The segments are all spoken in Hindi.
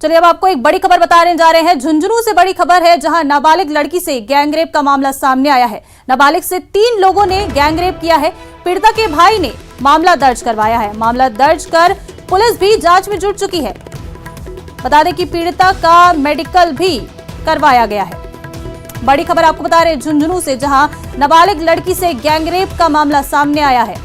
चलिए अब आपको एक बड़ी खबर बताने जा रहे हैं। झुंझुनू से बड़ी खबर है, जहां नाबालिग लड़की से गैंगरेप का मामला सामने आया है। नाबालिग से 3 लोगों ने गैंगरेप किया है। पीड़िता के भाई ने मामला दर्ज करवाया है। मामला दर्ज कर पुलिस भी जांच में जुट चुकी है। बता दें कि पीड़िता का मेडिकल भी करवाया गया है। बड़ी खबर आपको बता रहे हैं झुंझुनू से, जहां नाबालिग लड़की से गैंगरेप का मामला सामने आया है।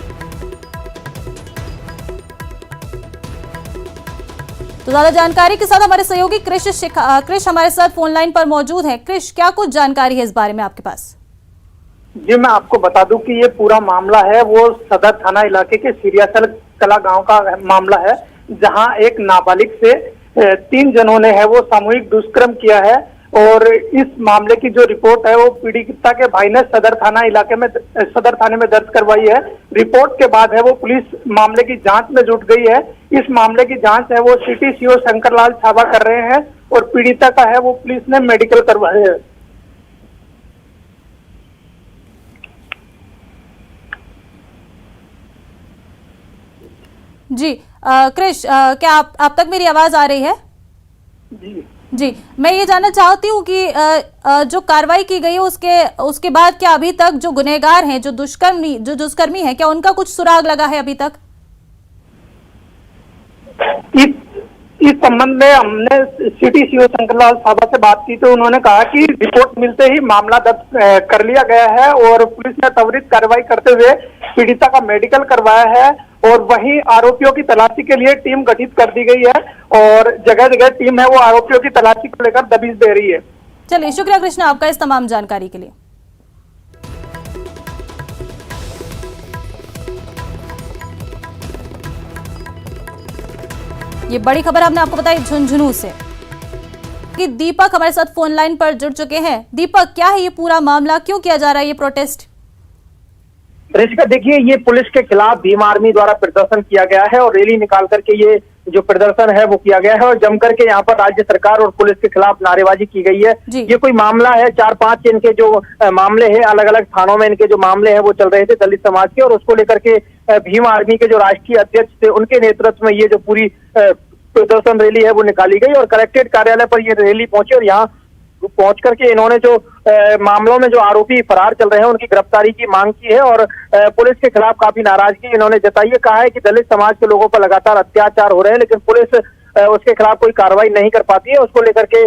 तो ज्यादा जानकारी के साथ हमारे सहयोगी क्रिश हमारे साथ फोन लाइन पर मौजूद हैं। क्रिश, क्या कुछ जानकारी है इस बारे में आपके पास? जी, मैं आपको बता दूं कि ये पूरा मामला है वो सदर थाना इलाके के सिरियासल कला गांव का मामला है, जहां एक नाबालिग से 3 जनों ने है वो सामूहिक दुष्कर्म किया है। और इस मामले की जो रिपोर्ट है वो पीड़िता के भाई ने सदर थाने में दर्ज करवाई है। रिपोर्ट के बाद है वो पुलिस मामले की जांच में जुट गई है। इस मामले की जांच है वो सिटी सीओ शंकरलाल छाबा कर रहे हैं और पीड़िता का है वो पुलिस ने मेडिकल करवाया है। जी क्रिश, क्या आप तक मेरी आवाज आ रही है? जी, मैं ये जानना चाहती हूँ कि जो कार्रवाई की गई है उसके बाद क्या अभी तक जो गुनहगार हैं, जो दुष्कर्मी हैं, क्या उनका कुछ सुराग लगा है अभी तक? इस संबंध में हमने सिटी सीओ शंकरलाल छाबा से बात की तो उन्होंने कहा कि रिपोर्ट मिलते ही मामला दर्ज कर लिया गया है और पुलिस ने त्वरित कार्रवाई करते हुए पीड़िता का मेडिकल करवाया है। और वहीं आरोपियों की तलाशी के लिए टीम गठित कर दी गई है और जगह जगह टीम है वो आरोपियों की तलाशी को लेकर दबिश दे रही है। चलिए, शुक्रिया कृष्णा आपका इस तमाम जानकारी के लिए। ये बड़ी खबर हमने आपको बताई झुंझुनू से। कि दीपक हमारे साथ फोन लाइन पर जुड़ चुके हैं। दीपक, क्या है ये पूरा मामला, क्यों किया जा रहा है ये प्रोटेस्ट? ऋषिका, देखिए, ये पुलिस के खिलाफ भीम आर्मी द्वारा प्रदर्शन किया गया है और रैली निकाल करके ये जो प्रदर्शन है वो किया गया है और जम करके यहाँ पर राज्य सरकार और पुलिस के खिलाफ नारेबाजी की गई है। ये कोई मामला है, 4-5 इनके जो मामले हैं, अलग अलग थानों में इनके जो मामले हैं वो चल रहे थे दलित समाज के, और उसको लेकर के भीम आर्मी के जो राष्ट्रीय अध्यक्ष थे उनके नेतृत्व में ये जो पूरी प्रदर्शन रैली है वो निकाली गई और कलेक्ट्रेट कार्यालय पर ये रैली पहुंची और यहाँ पहुंच करके इन्होंने जो मामलों में जो आरोपी फरार चल रहे हैं उनकी गिरफ्तारी की मांग की है और पुलिस के खिलाफ काफी नाराजगी इन्होंने जताई है। कहा है कि दलित समाज के लोगों पर लगातार अत्याचार हो रहे हैं लेकिन पुलिस उसके खिलाफ कोई कार्रवाई नहीं कर पाती है। उसको लेकर के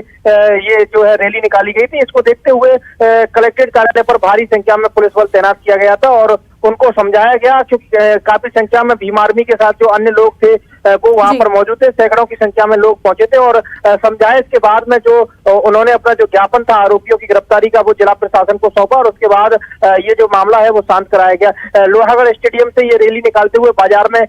ये जो है रैली निकाली गई थी। इसको देखते हुए कलेक्ट्रेट कार्यालय पर भारी संख्या में पुलिस बल तैनात किया गया था और उनको समझाया गया, क्योंकि काफी संख्या में भीम आर्मी के साथ जो अन्य लोग थे वो वहां पर मौजूद थे। सैकड़ों की संख्या में लोग पहुंचे थे और समझाया। इसके बाद में जो उन्होंने अपना जो ज्ञापन था आरोपियों की गिरफ्तारी का वो जिला प्रशासन को सौंपा और उसके बाद ये जो मामला है वो शांत कराया गया। लोहागढ़ स्टेडियम से ये रैली निकालते हुए बाजार में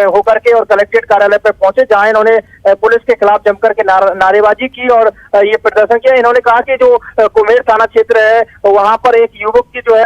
होकर के और कलेक्ट्रेट कार्यालय पर पहुंचे, जहां इन्होंने पुलिस के खिलाफ जमकर के नारेबाजी की और ये प्रदर्शन किया। इन्होंने कहा कि जो कुमेर थाना क्षेत्र है वहां पर एक युवक की जो है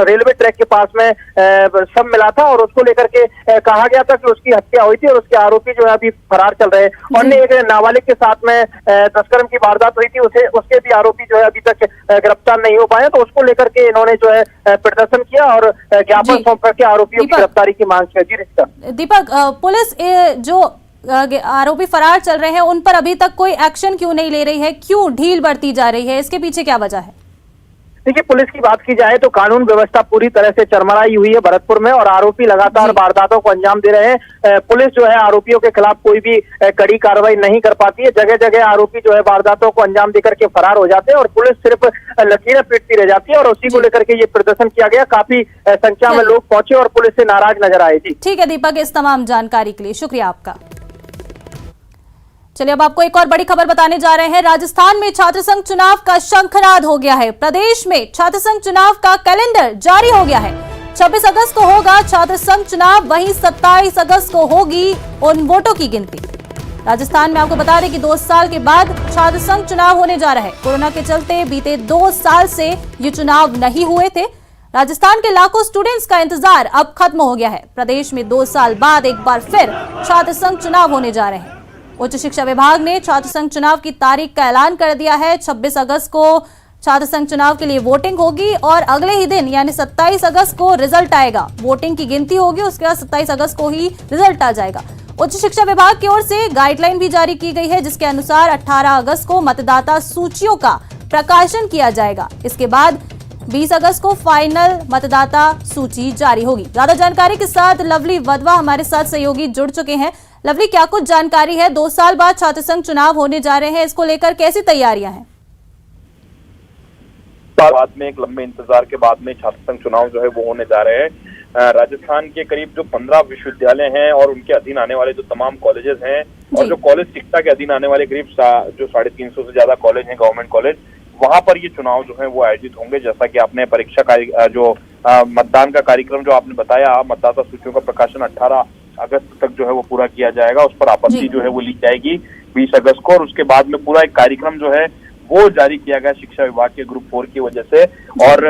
रेलवे ट्रैक के पास में सब मिला था और उसको लेकर के कहा गया था कि उसकी हत्या हुई थी और उसके आरोपी जो है अभी फरार चल रहे हैं। और एक नाबालिग के साथ में तस्करम की वारदात हुई थी, उसके भी आरोपी जो है अभी तक गिरफ्तार नहीं हो पाए। तो उसको लेकर के इन्होंने जो है प्रदर्शन किया और ज्ञापन सौंप करके आरोपियों की गिरफ्तारी की मांग की। जी दीपक, पुलिस जो आरोपी फरार चल रहे हैं उन पर अभी तक कोई एक्शन क्यों नहीं ले रही है, क्यों ढील बरती जा रही है, इसके पीछे क्या वजह है? देखिए, पुलिस की बात की जाए तो कानून व्यवस्था पूरी तरह से चरमराई हुई है भरतपुर में और आरोपी लगातार वारदातों को अंजाम दे रहे हैं। पुलिस जो है आरोपियों के खिलाफ कोई भी कड़ी कार्रवाई नहीं कर पाती है। जगह जगह आरोपी जो है वारदातों को अंजाम देकर के फरार हो जाते हैं और पुलिस सिर्फ लकीरें पीटती रह जाती है और उसी को लेकर के ये प्रदर्शन किया गया। काफी संख्या में लोग पहुंचे और पुलिस से नाराज नजर आए। जी ठीक है दीपक, इस तमाम जानकारी के लिए शुक्रिया आपका। चलिए अब आपको एक और बड़ी खबर बताने जा रहे हैं। राजस्थान में छात्र संघ चुनाव का शंखनाद हो गया है। प्रदेश में छात्र संघ चुनाव का कैलेंडर जारी हो गया है। 26 अगस्त को होगा छात्र संघ चुनाव, वहीं 27 अगस्त को होगी उन वोटों की गिनती। राजस्थान में आपको बता दें कि 2 साल के बाद छात्र संघ चुनाव होने जा रहा है। कोरोना के चलते बीते 2 साल से ये चुनाव नहीं हुए थे। राजस्थान के लाखों स्टूडेंट्स का इंतजार अब खत्म हो गया है। प्रदेश में 2 साल बाद एक बार फिर छात्र संघ चुनाव होने जा रहे हैं। उच्च शिक्षा विभाग ने छात्र संघ चुनाव की तारीख का ऐलान कर दिया है। 26 अगस्त को छात्र संघ चुनाव के लिए वोटिंग होगी और अगले ही दिन यानी 27 अगस्त को रिजल्ट आएगा। वोटिंग की गिनती होगी, उसके बाद 27 अगस्त को ही रिजल्ट आ जाएगा। उच्च शिक्षा विभाग की ओर से गाइडलाइन भी जारी की गई है, जिसके अनुसार 18 अगस्त को मतदाता सूचियों का प्रकाशन किया जाएगा। इसके बाद 20 अगस्त को फाइनल मतदाता सूची जारी होगी। ज्यादा जानकारी के साथ लवली वधवा हमारे साथ सहयोगी जुड़ चुके हैं। लवली, क्या कुछ जानकारी है? 2 साल बाद छात्र संघ चुनाव होने जा रहे हैं, इसको लेकर कैसी तैयारियां हैं? बाद में एक लंबे इंतजार के बाद में छात्र संघ चुनाव जो है वो होने जा रहे हैं। राजस्थान के करीब जो 15 विश्वविद्यालय हैं और उनके अधीन आने वाले जो तमाम कॉलेजेस हैं और जो कॉलेज शिक्षा के अधीन आने वाले करीब जो 350 से ज्यादा कॉलेज हैं, गवर्नमेंट कॉलेज, वहां पर ये चुनाव जो है वो आयोजित होंगे। जैसा कि आपने परीक्षा जो मतदान का कार्यक्रम जो आपने बताया, मतदाता सूचियों का प्रकाशन 18 अगस्त तक जो है वो पूरा किया जाएगा। उस पर आपत्ति जो है वो ली जाएगी 20 अगस्त को, और उसके बाद में पूरा एक कार्यक्रम जो है वो जारी किया गया शिक्षा विभाग के ग्रुप 4 की वजह से। और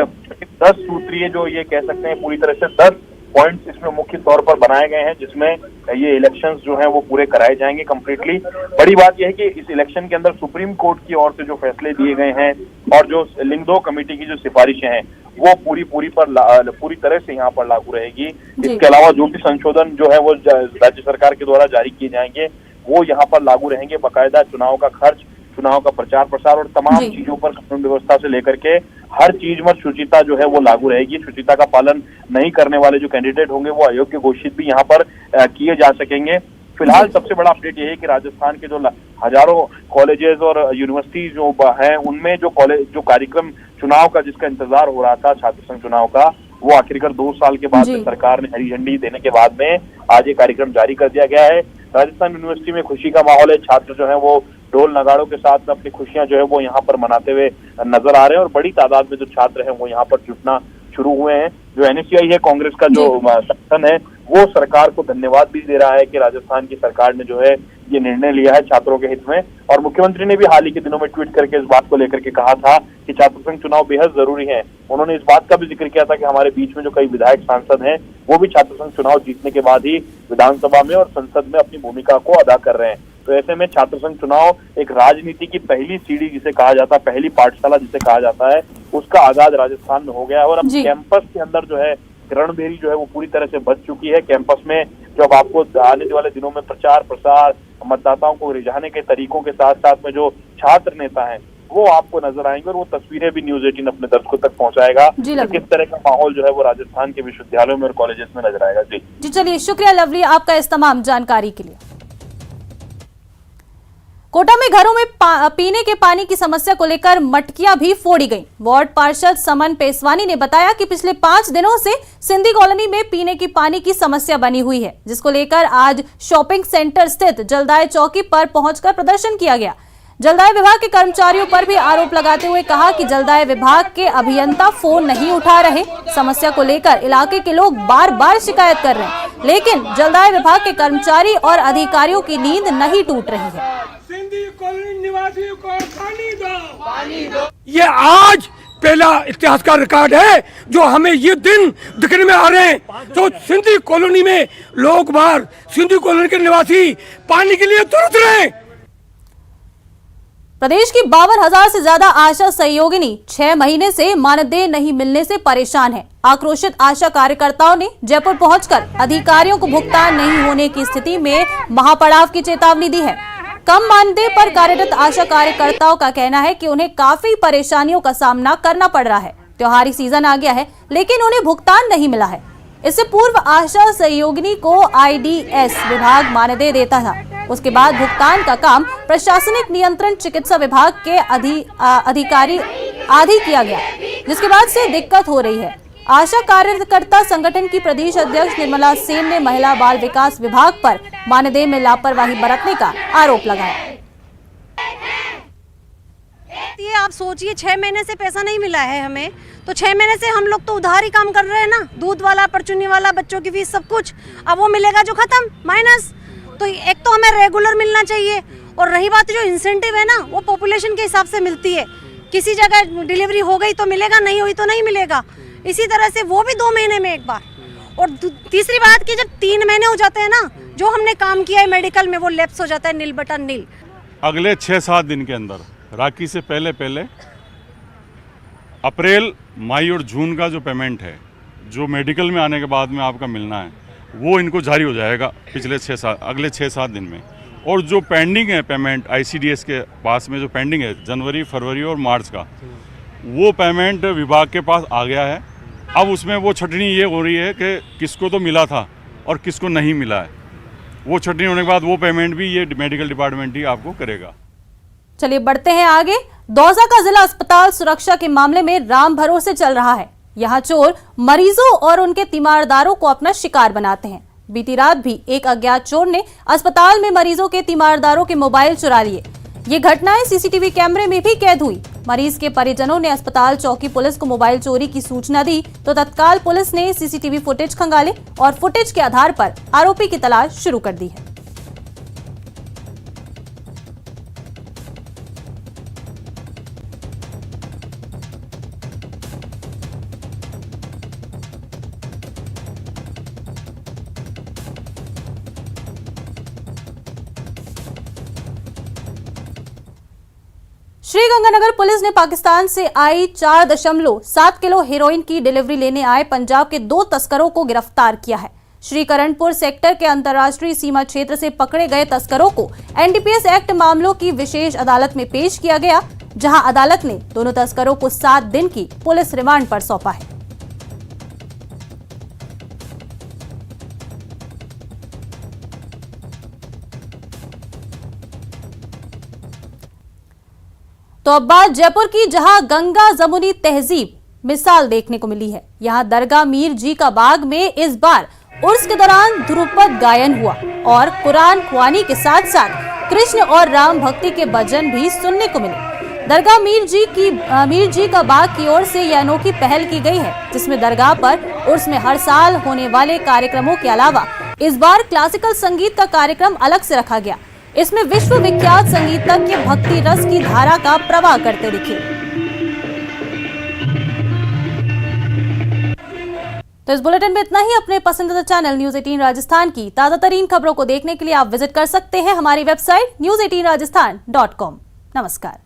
10 सूत्रीय जो ये कह सकते हैं पूरी तरह से 10 पॉइंट्स इसमें मुख्य तौर पर बनाए गए हैं, जिसमें ये इलेक्शंस जो हैं वो पूरे कराए जाएंगे कम्प्लीटली। बड़ी बात यह है कि इस इलेक्शन के अंदर सुप्रीम कोर्ट की ओर से जो फैसले दिए गए हैं और जो लिंग 2 कमेटी की जो सिफारिशें हैं वो पूरी तरह से यहाँ पर लागू रहेगी। इसके अलावा जो भी संशोधन जो है वो राज्य सरकार के द्वारा जारी किए जाएंगे वो यहाँ पर लागू रहेंगे। बाकायदा चुनाव का खर्च, चुनाव का प्रचार प्रसार और तमाम चीजों पर कानून व्यवस्था से लेकर के हर चीज में शुचिता जो है वो लागू रहेगी। शुचिता का पालन नहीं करने वाले जो कैंडिडेट होंगे वो अयोग्य घोषित भी यहाँ पर किए जा सकेंगे। फिलहाल सबसे बड़ा अपडेट ये है कि राजस्थान के जो हजारों कॉलेजेस और यूनिवर्सिटी जो हैं उनमें जो कार्यक्रम चुनाव का जिसका इंतजार हो रहा था, छात्र संघ चुनाव का, वो आखिरकार 2 साल के बाद सरकार ने हरी झंडी देने के बाद में आज ये कार्यक्रम जारी कर दिया गया है। राजस्थान यूनिवर्सिटी में खुशी का माहौल है। छात्र जो है वो ढोल नगाड़ों के साथ अपनी खुशियां जो है वो यहाँ पर मनाते हुए नजर आ रहे हैं और बड़ी तादाद में जो छात्र हैं वो यहाँ पर जुटना शुरू हुए हैं। जो NSCI है, कांग्रेस का जो संगठन है, वो सरकार को धन्यवाद भी दे रहा है कि राजस्थान की सरकार ने जो है ये निर्णय लिया है छात्रों के हित में। और मुख्यमंत्री ने भी हाल ही के दिनों में ट्वीट करके इस बात को लेकर के कहा था कि छात्र संघ चुनाव बेहद जरूरी है। उन्होंने इस बात का भी जिक्र किया था कि हमारे बीच में जो कई विधायक सांसद हैं वो भी छात्र संघ चुनाव जीतने के बाद ही विधानसभा में और संसद में अपनी भूमिका को अदा कर रहे हैं। तो ऐसे में छात्र संघ चुनाव एक राजनीति की पहली सीढ़ी जिसे कहा जाता है, पहली पाठशाला जिसे कहा जाता है, उसका आगाज राजस्थान में हो गया है। और अब कैंपस के अंदर जो है रणभेरी जो है वो पूरी तरह से बच चुकी है। कैंपस में जो अब आपको आने वाले दिनों में प्रचार प्रसार, मतदाताओं को रिझाने के तरीकों के साथ साथ में जो छात्र नेता हैं वो आपको नजर आएंगे और वो तस्वीरें भी न्यूज़ 18 अपने दर्शकों तक पहुंचाएगा। किस तरह का माहौल जो है वो राजस्थान के विश्वविद्यालयों में और कॉलेजेस में नजर आएगा। जी चलिए, शुक्रिया लवली आपका इस तमाम जानकारी के लिए। कोटा में घरों में पीने के पानी की समस्या को लेकर मटकियां भी फोड़ी गईं। वार्ड पार्षद समन पेसवानी ने बताया कि पिछले 5 दिनों से सिंधी कॉलोनी में पीने की पानी की समस्या बनी हुई है, जिसको लेकर आज शॉपिंग सेंटर स्थित जलदाय चौकी पर पहुंचकर प्रदर्शन किया गया। जलदाय विभाग के कर्मचारियों पर भी आरोप लगाते हुए कहा कि जलदाय विभाग के अभियंता फोन नहीं उठा रहे। समस्या को लेकर इलाके के लोग बार बार शिकायत कर रहे हैं, लेकिन जलदाय विभाग के कर्मचारी और अधिकारियों की नींद नहीं टूट रही है। सिंधी कॉलोनी निवासियों को पानी दो। ये आज पहला इतिहास का रिकॉर्ड है जो हमें ये दिन दिखने में आ रहे हैं। तो सिंधी कॉलोनी में लोग बाहर, सिंधी कॉलोनी के निवासी पानी के लिए तरस रहे हैं। प्रदेश की 52,000 से ज्यादा आशा सहयोगिनी 6 महीने से मानदेय नहीं मिलने से परेशान है। आक्रोशित आशा कार्यकर्ताओं ने जयपुर पहुंचकर अधिकारियों को भुगतान नहीं होने की स्थिति में महापड़ाव की चेतावनी दी है। कम मानदेय पर कार्यरत आशा कार्यकर्ताओं का कहना है कि उन्हें काफी परेशानियों का सामना करना पड़ रहा है। त्योहारी सीजन आ गया है, लेकिन उन्हें भुगतान नहीं मिला है। इससे पूर्व आशा सहयोगिनी को IDS विभाग मानदेय देता था। उसके बाद भुगतान का काम प्रशासनिक नियंत्रण चिकित्सा विभाग के अधिकारी आदि किया गया, जिसके बाद से दिक्कत हो रही है। आशा कार्यकर्ता संगठन की प्रदेश अध्यक्ष निर्मला सेन ने महिला बाल विकास विभाग पर मानदेय में लापरवाही बरतने का आरोप लगाया। ये आप सोचिए, 6 महीने से पैसा नहीं मिला है हमें, तो 6 महीने से हम लोग तो उधार ही काम कर रहे हैं ना, दूध वाला, परचुनी वाला, बच्चों की फीस, सब कुछ। अब वो मिलेगा जो खत्म, माइनस। तो एक तो हमें रेगुलर मिलना चाहिए, और रही बात जो इंसेंटिव है ना, वो पॉपुलेशन के हिसाब से मिलती है। किसी जगह डिलीवरी हो गई तो मिलेगा, नहीं हुई तो नहीं मिलेगा। इसी तरह से वो भी 2 महीने में एक बार। और तीसरी बात कि जब 3 महीने हो जाते हैं ना, जो हमने काम किया है मेडिकल में, वो लैप्स हो जाता है, नील बटा नील। अगले 6-7 दिन के अंदर, राखी से पहले अप्रैल, मई और जून का जो पेमेंट है, जो मेडिकल में आने के बाद में आपका मिलना है, वो इनको जारी हो जाएगा अगले 6-7 दिन में। और जो पेंडिंग है पेमेंट ICDS के पास में जो पेंडिंग है जनवरी, फरवरी और मार्च का, वो पेमेंट विभाग के पास आ गया है। अब उसमें वो छटनी ये हो रही है कि किसको तो मिला था और किसको नहीं मिला है। वो छटनी होने के बाद वो पेमेंट भी ये मेडिकल डिपार्टमेंट ही आपको करेगा। चलिए बढ़ते हैं आगे। दौसा का जिला अस्पताल सुरक्षा के मामले में राम भरोसे चल रहा है। यहाँ चोर मरीजों और उनके तीमारदारों को अपना शिकार बनाते हैं। बीती रात भी एक अज्ञात चोर ने अस्पताल में मरीजों के तीमारदारों के मोबाइल चुरा लिए। ये घटनाएं CCTV कैमरे में भी कैद हुई। मरीज के परिजनों ने अस्पताल चौकी पुलिस को मोबाइल चोरी की सूचना दी तो तत्काल पुलिस ने CCTV फुटेज खंगाले और फुटेज के आधार पर आरोपी की तलाश शुरू कर दी है। श्रीगंगानगर पुलिस ने पाकिस्तान से आई 4.7 किलो हेरोइन की डिलीवरी लेने आए पंजाब के 2 तस्करों को गिरफ्तार किया है। श्रीकरणपुर सेक्टर के अंतर्राष्ट्रीय सीमा क्षेत्र से पकड़े गए तस्करों को NDPS एक्ट मामलों की विशेष अदालत में पेश किया गया, जहां अदालत ने दोनों तस्करों को 7 दिन की पुलिस रिमांड पर सौंपा है। तो अब बात जयपुर की, जहां गंगा जमुनी तहजीब मिसाल देखने को मिली है। यहां दरगाह मीर जी का बाग में इस बार उर्स के दौरान ध्रुपद गायन हुआ और कुरान ख्वानी के साथ साथ कृष्ण और राम भक्ति के भजन भी सुनने को मिले। दरगाह मीर जी का बाग की ओर से यह अनोखी पहल की गई है, जिसमें दरगाह पर उर्स में हर साल होने वाले कार्यक्रमों के अलावा इस बार क्लासिकल संगीत का कार्यक्रम अलग से रखा गया। इसमें विश्व विख्यात संगीतज्ञ भक्ति रस की धारा का प्रवाह करते दिखे। तो इस बुलेटिन में इतना ही। अपने पसंदीदा चैनल न्यूज़ 18 राजस्थान की ताजा तरीन खबरों को देखने के लिए आप विजिट कर सकते हैं हमारी वेबसाइट news18rajasthan.com। नमस्कार।